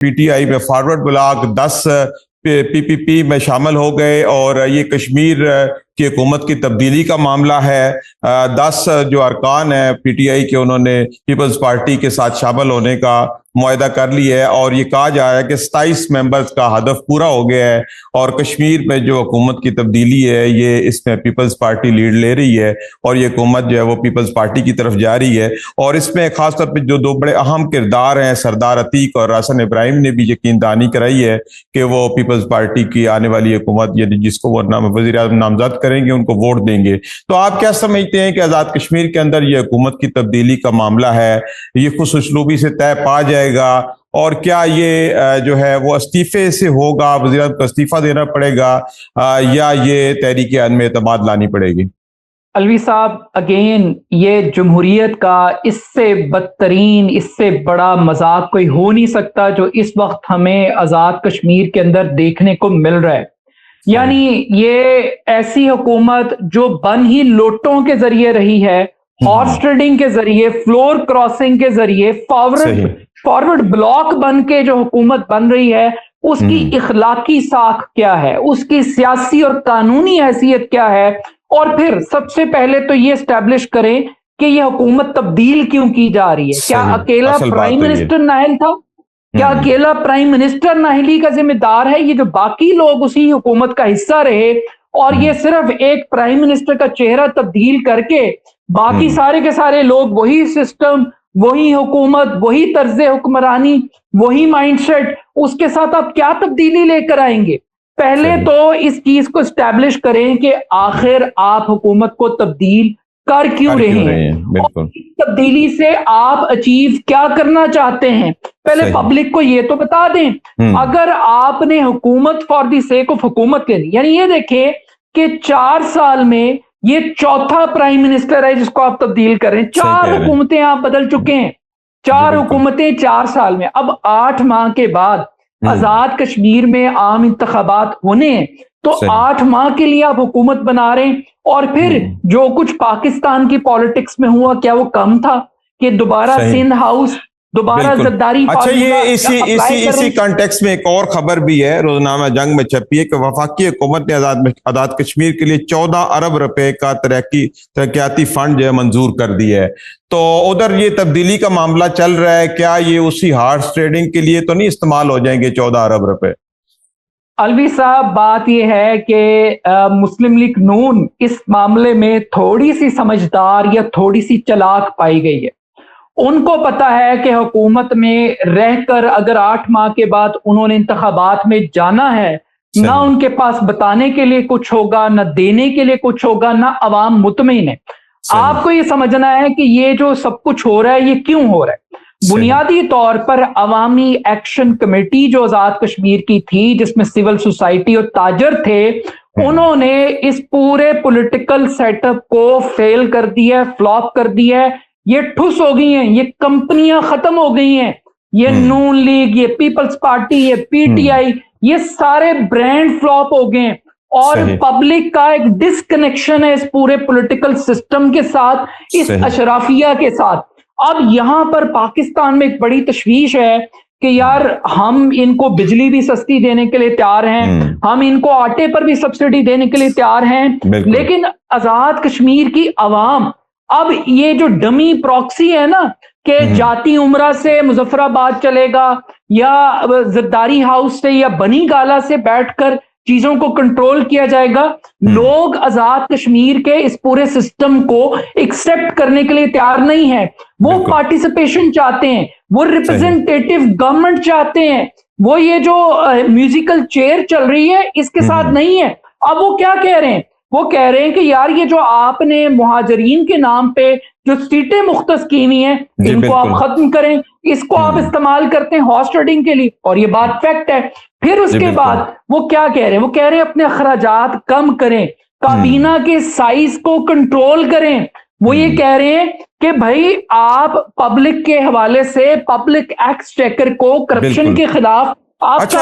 PTI में forward block 10 PPP में शामिल हो गए और ये कश्मीर की हुकूमत की तब्दीली का मामला है। 10 जो अरकान है पीटीआई के, उन्होंने पीपल्स पार्टी के साथ शामिल होने का मुआहदा कर लिया है और ये कहा जा रहा है कि 27 मेंबर्स का हदफ पूरा हो गया है और कश्मीर में जो हुकूमत की तब्दीली है ये इसमें पीपल्स पार्टी लीड ले रही है और ये हुकूमत जो है वो पीपल्स पार्टी की तरफ जा रही है। और इसमें खासतौर पर जो दो बड़े अहम किरदार हैं, सरदार अतीक और रासन इब्राहिम ने भी यकीनदानी कराई है कि वो पीपल्स पार्टी की आने वाली हुकूमत यानी जिसको वो वज़ीर आज़म नामजद करेंगे उनको वोट देंगे। तो आप क्या समझते हैं कि आज़ाद कश्मीर के अंदर ये हुकूमत की तब्दीली का मामला है, ये खुश उसलूबी से तय पा जाएगा और क्या ये जो है वो इस्तीफे से होगा, वज़ीर आज़म को इस्तीफा देना पड़ेगा या ये तहरीक अदम एतमाद लानी पड़ेगी? अलवी साहब, अगेन ये जमहूरियत का इससे बदतरीन, इससे बड़ा मजाक कोई हो नहीं सकता जो इस वक्त हमें आज़ाद कश्मीर के अंदर देखने को मिल रहा है। यानी ये ऐसी हुकूमत जो बन ही लोटों के जरिए रही है, हॉर्स ट्रेडिंग के जरिए, फ्लोर क्रॉसिंग के जरिए, फॉरवर्ड ब्लॉक बन के जो हुकूमत बन रही है, उसकी इखलाकी साख क्या है, उसकी सियासी और कानूनी हैसियत क्या है, और फिर सबसे पहले तो ये एस्टैब्लिश करें कि ये हुकूमत तब्दील क्यों की जा रही है। क्या अकेला प्राइम मिनिस्टर नाहल था? क्या अकेला प्राइम मिनिस्टर नाहली का जिम्मेदार है? ये जो बाकी लोग उसी हुकूमत का हिस्सा रहे और ये सिर्फ एक प्राइम मिनिस्टर का चेहरा तब्दील करके बाकी सारे के सारे लोग वही सिस्टम, वही हुकूमत, वही तर्ज हुक्मरानी, वही माइंडसेट, उसके साथ आप क्या तब्दीली लेकर आएंगे? पहले तो इस चीज को एस्टैब्लिश करें कि आखिर आप हुकूमत को तब्दील कर क्यों रहे हैं और तब्दीली से आप अचीव क्या करना चाहते हैं। पहले पब्लिक को ये तो बता दें। अगर आपने हुकूमत फॉर द सेक ऑफ हुकूमत लेनी, यानी ये देखें कि 4 साल में ये चौथा प्राइम मिनिस्टर है जिसको आप तब्दील करें। 4 हुकूमतें आप बदल चुके हैं, 4 हुकूमतें 4 साल में। अब 8 माह के बाद आजाद कश्मीर में आम इंतखाबात होने हैं, तो 8 माह के लिए आप हुकूमत बना रहे हैं और फिर जो कुछ पाकिस्तान की पॉलिटिक्स में हुआ, क्या वो कम था कि दोबारा सिंध हाउस, दोबारा जद्दारी? अच्छा, ये इसी कॉन्टेक्स्ट में एक और खबर भी है, रोजनामा जंग में छपी है कि वफाकी हुकूमत ने आजाद कश्मीर के लिए 14 अरब रुपए का तरक्याती फंड जो है मंजूर कर दिया है। तो उधर ये तब्दीली का मामला चल रहा है, क्या ये उसी हॉर्स ट्रेडिंग के लिए तो नहीं इस्तेमाल हो जाएंगे 14 अरब रुपए? अलवी साहब, बात यह है कि मुस्लिम लीग नून इस मामले में थोड़ी सी समझदार या थोड़ी सी चालाक पाई गई है। उनको पता है कि हुकूमत में रहकर अगर 8 माह के बाद उन्होंने इंतखाबात में जाना है, ना उनके पास बताने के लिए कुछ होगा, ना देने के लिए कुछ होगा, ना अवाम मुतमईन है। आपको ये समझना है कि ये जो सब कुछ हो रहा है ये क्यों हो रहा है। बुनियादी तौर पर अवामी एक्शन कमेटी जो आजाद कश्मीर की थी, जिसमें सिविल सोसाइटी और ताजर थे, उन्होंने इस पूरे पॉलिटिकल सेटअप को फेल कर दिया, फ्लॉप कर दिया है। ये ठुस हो गई हैं, ये कंपनियां खत्म हो गई हैं, ये नून लीग, ये पीपल्स पार्टी, ये पीटीआई, ये सारे ब्रांड फ्लॉप हो गए हैं और पब्लिक का एक डिसकनेक्शन है इस पूरे पॉलिटिकल सिस्टम के साथ, इस अशराफिया के साथ। अब यहां पर पाकिस्तान में एक बड़ी तशवीश है कि यार हम इनको बिजली भी सस्ती देने के लिए तैयार हैं, हम इनको आटे पर भी सब्सिडी देने के लिए तैयार हैं, लेकिन आजाद कश्मीर की आवाम अब ये जो डमी प्रॉक्सी है ना कि जाती उमरा से मुजफ्फराबाद चलेगा या जरदारी हाउस से या बनी गाला से बैठकर चीजों को कंट्रोल किया जाएगा, लोग आजाद कश्मीर के इस पूरे सिस्टम को एक्सेप्ट करने के लिए तैयार नहीं है। वो पार्टिसिपेशन चाहते हैं, वो रिप्रेजेंटेटिव गवर्नमेंट चाहते हैं, वो ये जो म्यूजिकल चेयर चल रही है इसके साथ नहीं है। अब वो क्या कह रहे हैं? वो कह रहे हैं कि यार ये जो आपने मुहाजिरीन के नाम पे जो सीटें मुख्तस की हुई हैं, इनको आप खत्म करें, इसको आप इस्तेमाल करते हैं हॉर्स ट्रेडिंग के लिए, और ये बात फैक्ट है। फिर उसके बाद वो क्या कह रहे हैं? वो कह रहे हैं अपने अखराजात कम करें, काबीना के साइज को कंट्रोल करें। वो ये कह रहे हैं कि भाई आप पब्लिक के हवाले से पब्लिक एक्सचेकर को करप्शन के खिलाफ अच्छा,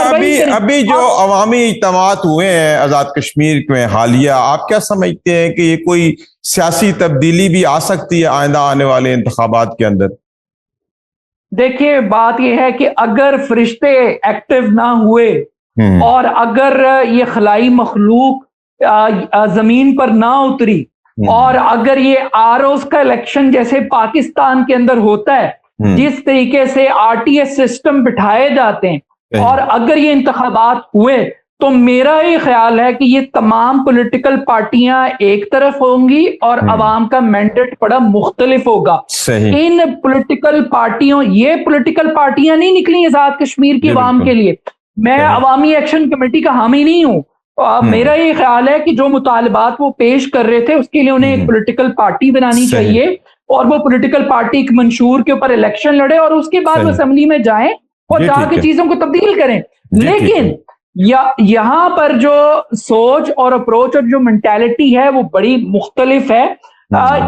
अभी जो अवामी इज्तिमात हुए हैं आजाद कश्मीर में हालिया, आप क्या समझते हैं कि ये कोई सियासी तब्दीली भी आ सकती है आइंदा आने वाले इंतखाबात के अंदर? देखिए, बात यह है कि अगर फरिश्ते एक्टिव ना हुए और अगर ये खलाई मखलूक जमीन पर ना उतरी और अगर ये आरओस का इलेक्शन जैसे पाकिस्तान के अंदर होता है, जिस तरीके से आरटीएस सिस्टम बिठाए जाते हैं, और अगर ये इंतखाबात हुए, तो मेरा ये ख्याल है कि ये तमाम पॉलिटिकल पार्टियां एक तरफ होंगी और अवाम का मैंडेट बड़ा मुख्तलिफ होगा। इन पॉलिटिकल पार्टियों, ये पॉलिटिकल पार्टियां नहीं निकली आजाद कश्मीर की अवाम के लिए। मैं अवामी एक्शन कमेटी का हामी नहीं हूं। मेरा ये ख्याल है कि जो मुतालबात वो पेश कर रहे थे उसके लिए उन्हें एक पॉलिटिकल पार्टी बनानी चाहिए और वो पॉलिटिकल पार्टी एक मंशूर के ऊपर इलेक्शन लड़े और उसके बाद वो असेंबली में जाएं और जाके चीजों को तब्दील करें। लेकिन यहाँ पर जो सोच और अप्रोच और जो मेंटालिटी है वो बड़ी मुख्तलिफ है।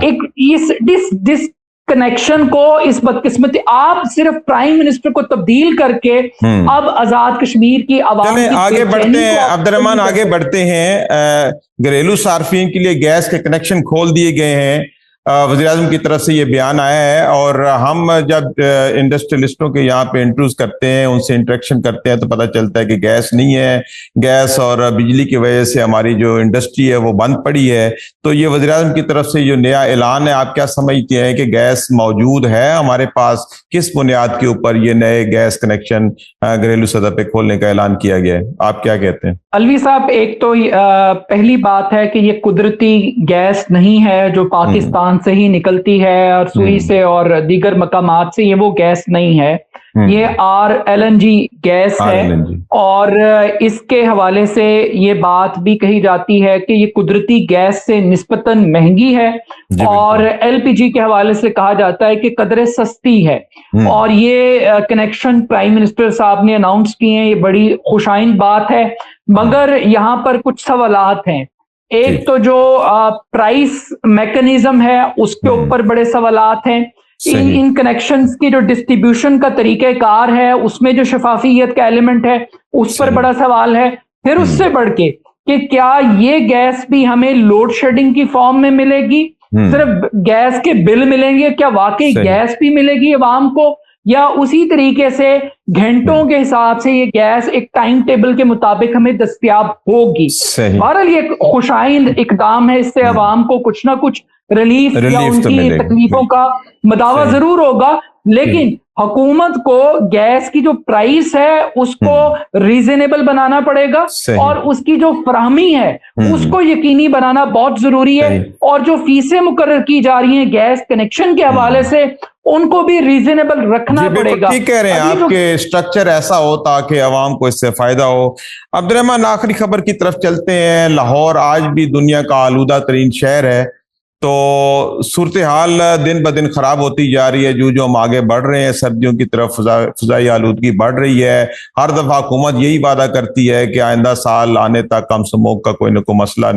एक इस कनेक्शन को, इस बदकिस्मती, आप सिर्फ प्राइम मिनिस्टर को तब्दील करके अब आजाद कश्मीर की आवाम की आगे बढ़ते हैं अब्दुर्रहमान, आगे बढ़ते हैं। घरेलू सार्फिन के लिए गैस के कनेक्शन खोल दिए गए हैं, वज़ीर-ए-आज़म की तरफ से ये बयान आया है। और हम जब इंडस्ट्रियलिस्टों के यहाँ पे इंटरव्यूज करते हैं, उनसे इंटरेक्शन करते हैं, तो पता चलता है कि गैस नहीं है, गैस और बिजली की वजह से हमारी जो इंडस्ट्री है वो बंद पड़ी है। तो ये वज़ीर-ए-आज़म की तरफ से जो नया ऐलान है, आप क्या समझते हैं कि गैस मौजूद है हमारे पास? किस बुनियाद के ऊपर ये नए गैस कनेक्शन घरेलू सतह पे खोलने का ऐलान किया गया है? आप क्या कहते हैं? अलवी साहब, एक तो पहली बात है कि ये कुदरती गैस नहीं है जो पाकिस्तान से ही निकलती है और सुई से और दीगर मकामात से, ये वो गैस नहीं है, ये RLNG गैस है। और इसके हवाले से ये बात भी कही जाती है कि ये कुदरती गैस से निस्बतन महंगी है और LPG के हवाले से कहा जाता है कि कदरे सस्ती है। और ये कनेक्शन प्राइम मिनिस्टर साहब ने अनाउंस किए हैं, ये बड़ी खुशाइन बात है। मगर यहाँ पर कुछ सवालात हैं। एक तो जो प्राइस मैकेनिज्म है उसके ऊपर बड़े सवालात हैं। इन कनेक्शंस की जो डिस्ट्रीब्यूशन का तरीक़ेकार है उसमें जो शफाफियत का एलिमेंट है उस पर बड़ा सवाल है। फिर उससे बढ़ के कि क्या ये गैस भी हमें लोड शेडिंग की फॉर्म में मिलेगी, सिर्फ गैस के बिल मिलेंगे, क्या वाकई गैस भी मिलेगी अवाम को, या उसी तरीके से घंटों के हिसाब से ये गैस एक टाइम टेबल के मुताबिक हमें दस्तयाब होगी? बहरहाल ये खुशाइन इकदाम है, इससे अवाम को कुछ ना कुछ रिलीफ या उनकी तकलीफों का मदावा जरूर होगा। लेकिन हुकूमत को गैस की जो प्राइस है उसको रीजनेबल बनाना पड़ेगा और उसकी जो फराहमी है उसको यकीनी बनाना बहुत जरूरी है। और जो फीसें मुकर्रर की जा रही हैं गैस कनेक्शन के हवाले से, उनको भी रीजनेबल रखना पड़ेगा। ठीक कह रहे हैं, आपके स्ट्रक्चर ऐसा हो ताकि अवाम को इससे फायदा हो। अब्दुर्रहमान, आखिरी खबर की तरफ चलते हैं। लाहौर आज भी दुनिया का आलूदा तरीन शहर है, तो सूरत हाल दिन ब दिन खराब होती जा रही है। जो हम आगे बढ़ रहे हैं सर्दियों की तरफ, फ़िज़ाई आलूदगी बढ़ रही है। हर दफ़ा हुकूमत यही वादा करती है कि आइंदा साल आने तक हम स्मोक का कोई ना कोई मसला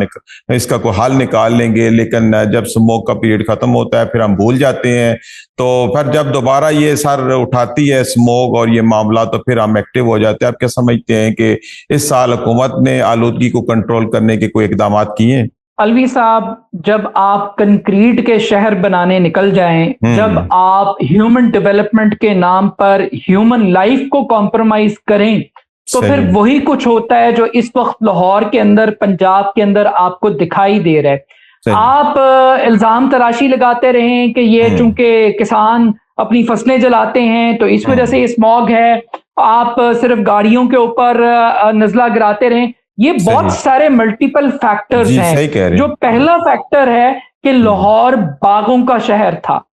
इसका कोई हल निकाल लेंगे, लेकिन जब स्मोक का पीरियड ख़त्म होता है फिर हम भूल जाते हैं। तो फिर जब दोबारा ये सर उठाती है स्मोक और ये मामला, तो फिर हम एक्टिव हो जाते हैं। आप क्या समझते हैं कि इस साल हुकूमत ने आलूदगी को कंट्रोल करने के कोई इकदाम किए हैं? अलवी साहब, जब आप कंक्रीट के शहर बनाने निकल जाएं, जब आप ह्यूमन डेवलपमेंट के नाम पर ह्यूमन लाइफ को कॉम्प्रोमाइज करें, तो फिर वही कुछ होता है जो इस वक्त लाहौर के अंदर, पंजाब के अंदर आपको दिखाई दे रहा है। आप इल्जाम तराशी लगाते रहे कि ये चूंकि किसान अपनी फसलें जलाते हैं तो इस वजह से ये स्मॉग है, आप सिर्फ गाड़ियों के ऊपर नजला गिराते रहें। ये बहुत सारे मल्टीपल फैक्टर्स हैं। जो पहला फैक्टर है कि लाहौर बागों का शहर था,